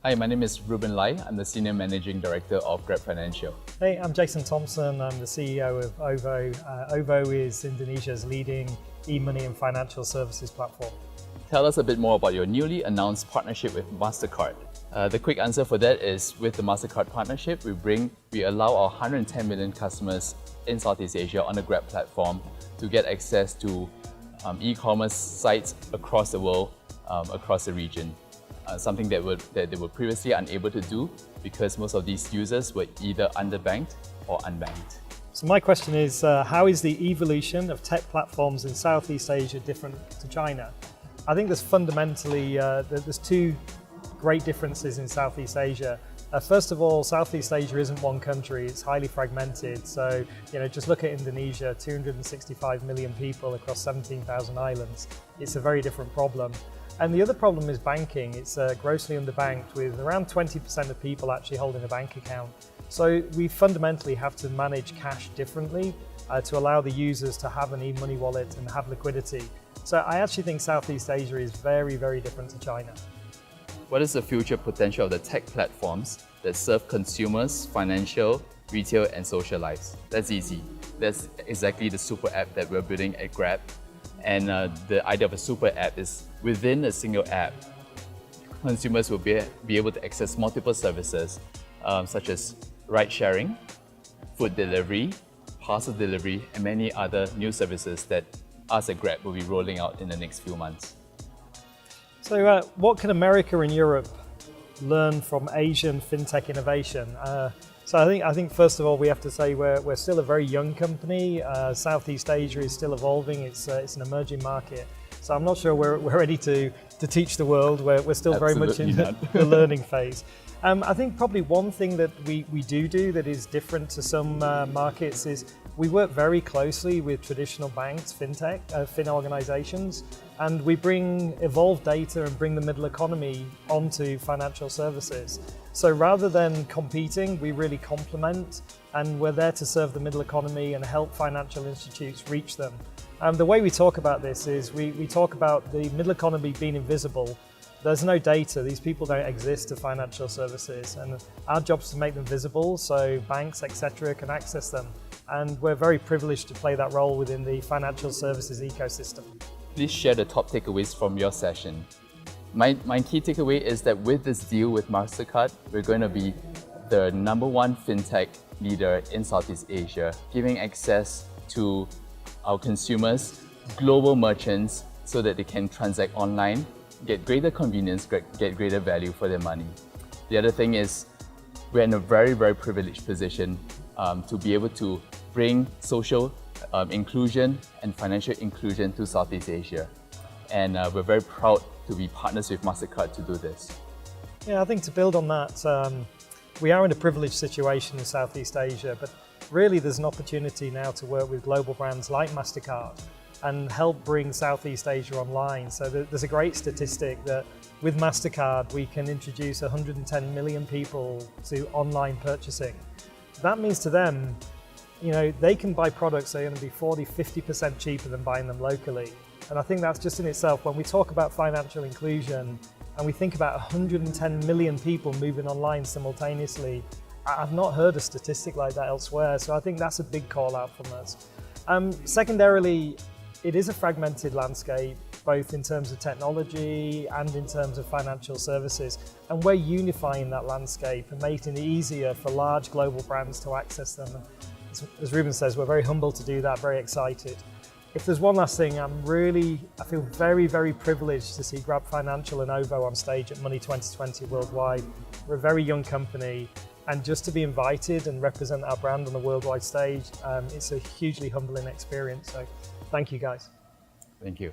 Hi, my name is Reuben Lai. I'm the Senior Managing Director of Grab Financial. Hey, I'm Jason Thompson. I'm the CEO of OVO. OVO is Indonesia's leading e-money and financial services platform. Tell us a bit more about your newly announced partnership with Mastercard. The quick answer for that is with the Mastercard partnership, we allow our 110 million customers in Southeast Asia on the Grab platform to get access to e-commerce sites across the world, across the region. Something that they were previously unable to do because most of these users were either underbanked or unbanked. So my question is, how is the evolution of tech platforms in Southeast Asia different to China? I think there's fundamentally, there's two great differences in Southeast Asia. First of all, Southeast Asia isn't one country, it's highly fragmented. So, just look at Indonesia, 265 million people across 17,000 islands. It's a very different problem. And the other problem is banking. It's grossly underbanked with around 20% of people actually holding a bank account. So we fundamentally have to manage cash differently to allow the users to have an e-money wallet and have liquidity. So I actually think Southeast Asia is very, very different to China. What is the future potential of the tech platforms that serve consumers, financial, retail, and social lives? That's easy. That's exactly the super app that we're building at Grab. And the idea of a super app is within a single app, consumers will be able to access multiple services such as ride sharing, food delivery, parcel delivery, and many other new services that us at Grab will be rolling out in the next few months. So what can America and Europe learn from Asian fintech innovation? So I think first of all we have to say we're still a very young company. Southeast Asia is still evolving. It's an emerging market. So I'm not sure we're ready to teach the world. We're still Absolutely very much in the learning phase. I think probably one thing that we do that is different to some markets is we work very closely with traditional banks, fin organizations, and we bring evolved data and bring the middle economy onto financial services. So rather than competing, we really complement, and we're there to serve the middle economy and help financial institutes reach them. The way we talk about this is we talk about the middle economy being invisible. There's no data, these people don't exist to financial services, and our job is to make them visible so banks, etc. can access them. And we're very privileged to play that role within the financial services ecosystem. Please share the top takeaways from your session. My key takeaway is that with this deal with Mastercard, we're going to be the #1 fintech leader in Southeast Asia, giving access to our consumers, global merchants, so that they can transact online, get greater convenience, get greater value for their money. The other thing is we're in a very, very privileged position to be able to bring social inclusion and financial inclusion to Southeast Asia. And we're very proud to be partners with Mastercard to do this. Yeah, I think to build on that, we are in a privileged situation in Southeast Asia, but really there's an opportunity now to work with global brands like Mastercard and help bring Southeast Asia online. So there's a great statistic that with Mastercard, we can introduce 110 million people to online purchasing. That means to them, they can buy products that are going to be 40–50% cheaper than buying them locally. And I think that's just in itself, when we talk about financial inclusion and we think about 110 million people moving online simultaneously, I've not heard a statistic like that elsewhere. So I think that's a big call out from us. Secondarily, it is a fragmented landscape, both in terms of technology and in terms of financial services. And we're unifying that landscape and making it easier for large global brands to access them. As Reuben says, we're very humbled to do that, very excited. If there's one last thing, I feel very, very privileged to see Grab Financial and OVO on stage at Money20 worldwide. We're a very young company, and just to be invited and represent our brand on the worldwide stage, it's a hugely humbling experience. So thank you guys. Thank you.